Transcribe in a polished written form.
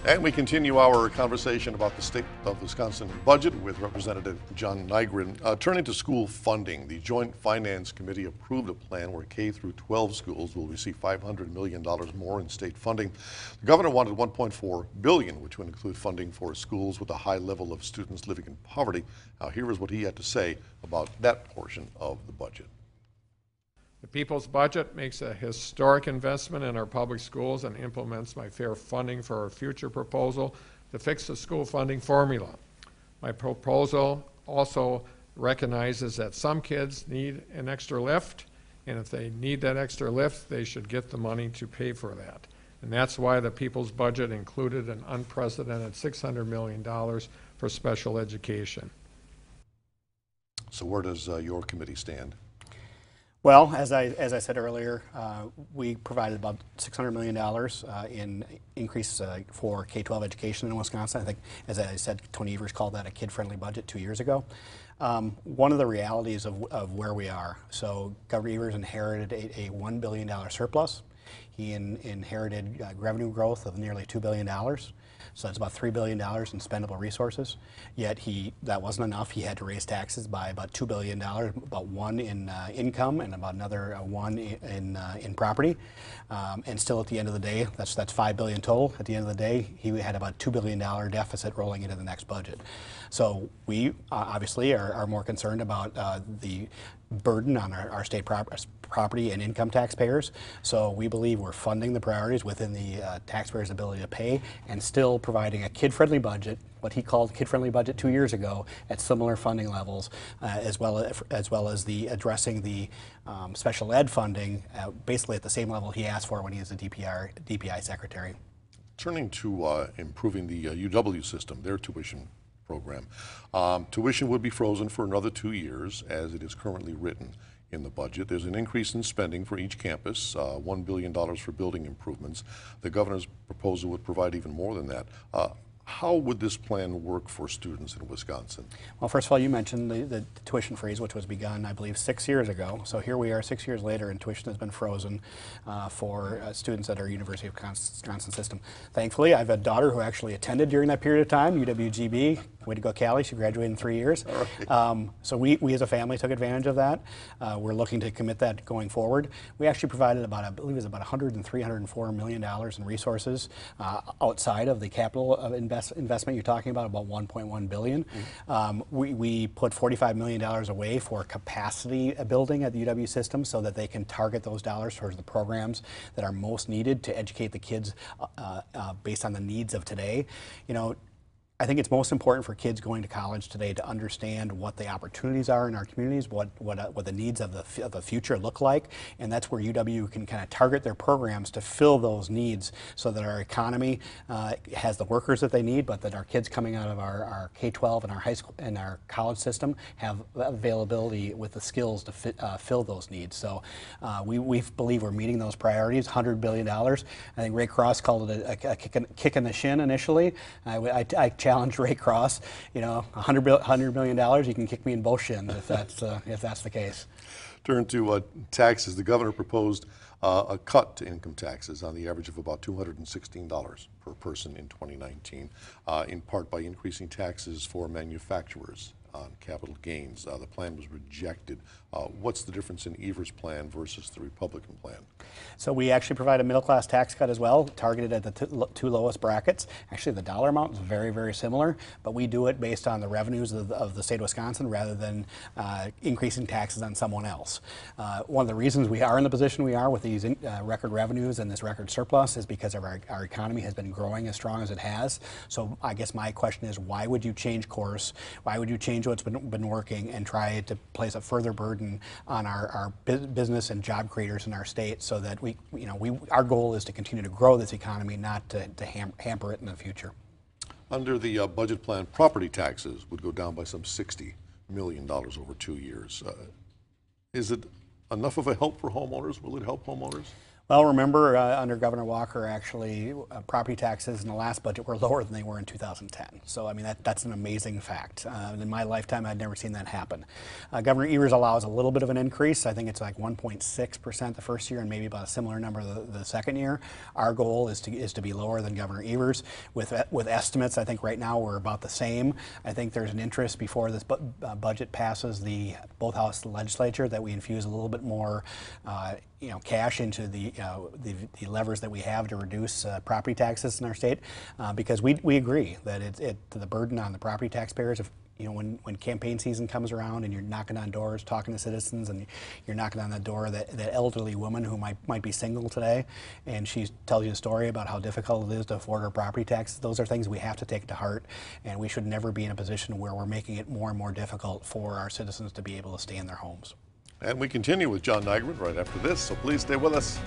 And we continue our conversation about the state of Wisconsin budget with Representative John Nygren. Turning to school funding, the Joint Finance Committee approved a plan where K through 12 schools will receive $500 million more in state funding. The governor wanted $1.4 billion, which would include funding for schools with a high level of students living in poverty. Now, here is what he had to say about that portion of the budget. The people's budget makes a historic investment in our public schools and implements my fair funding for our future proposal to fix the school funding formula. My proposal also recognizes that some kids need an extra lift, and if they need that extra lift, they should get the money to pay for that. And that's why the people's budget included an unprecedented $600 million for special education. So where does your committee stand? Well, as I said earlier, we provided about $600 million in increase for K-12 education in Wisconsin. I think, as I said, Tony Evers called that a kid-friendly budget 2 years ago. One of the realities of where we are, so Governor Evers inherited a $1 billion surplus. He inherited revenue growth of nearly $2 billion. So that's about $3 billion in spendable resources. Yet that wasn't enough. He had to raise taxes by about $2 billion, about $1 in income and about another $1 in property. And still at the end of the day, that's $5 billion total. At the end of the day, he had about $2 billion deficit rolling into the next budget. So we obviously are more concerned about the burden on our state property and income taxpayers. So we believe we're funding the priorities within the taxpayers' ability to pay and still providing a kid-friendly budget, what he called kid-friendly budget 2 years ago, at similar funding levels, as well as the addressing the special ed funding basically at the same level he asked for when he was a DPI secretary. Turning to improving the UW system, their tuition program. Tuition would be frozen for another 2 years as it is currently written in the budget. There's an increase in spending for each campus, $1 billion for building improvements. The governor's proposal would provide even more than that. How would this plan work for students in Wisconsin? Well, first of all, you mentioned the tuition freeze, which was begun, I believe, 6 years ago. So here we are 6 years later, and tuition has been frozen for students at our University of Wisconsin system. Thankfully, I have a daughter who actually attended during that period of time, UWGB. Way to go, Callie. She graduated in 3 years. Right. So we as a family took advantage of that. We're looking to commit that going forward. We actually provided about, I believe it was about $104 million in resources outside of the capital investment you're talking about $1.1 billion. Mm-hmm. We put $45 million away for capacity building at the UW system so that they can target those dollars towards the programs that are most needed to educate the kids based on the needs of today. You know, I think it's most important for kids going to college today to understand what the opportunities are in our communities, what the needs of the future look like, and that's where UW can kind of target their programs to fill those needs so that our economy has the workers that they need, but that our kids coming out of our K-12 and our high school and our college system have availability with the skills to fill those needs. So we believe we're meeting those priorities. $100 billion. I think Ray Cross called it a kick in the shin initially. I challenge Ray Cross, you know, $100 million, you can kick me in both shins if that's the case. Turn to taxes. The governor proposed a cut to income taxes on the average of about $216 per person in 2019, in part by increasing taxes for manufacturers on capital gains. The plan was rejected. What's the difference in Evers' plan versus the Republican plan? So we actually provide a middle-class tax cut as well, targeted at the two lowest brackets. Actually, the dollar amount is very, very similar, but we do it based on the revenues of the state of Wisconsin rather than increasing taxes on someone else. One of the reasons we are in the position we are with these record revenues and this record surplus is because of our economy has been growing as strong as it has. So I guess my question is, why would you change course? Why would you change what's been working and try to place a further burden on our business and job creators in our state, so that our goal is to continue to grow this economy, not to hamper it in the future. Under the budget plan, property taxes would go down by some $60 million over 2 years. Is it enough of a help for homeowners? Will it help homeowners? Well, remember, under Governor Walker, actually, property taxes in the last budget were lower than they were in 2010. So, I mean, that's an amazing fact. In my lifetime, I'd never seen that happen. Governor Evers allows a little bit of an increase. I think it's like 1.6% the first year and maybe about a similar number the second year. Our goal is to be lower than Governor Evers. With estimates, I think right now we're about the same. I think there's an interest before this budget passes both House and the Legislature that we infuse a little bit more cash into the levers that we have to reduce property taxes in our state, because we agree that the burden on the property taxpayers, if when campaign season comes around and you're knocking on doors, talking to citizens, and you're knocking on the door of that elderly woman who might be single today, and she tells you a story about how difficult it is to afford her property taxes, those are things we have to take to heart, and we should never be in a position where we're making it more and more difficult for our citizens to be able to stay in their homes. And we continue with John Nygren right after this, so please stay with us.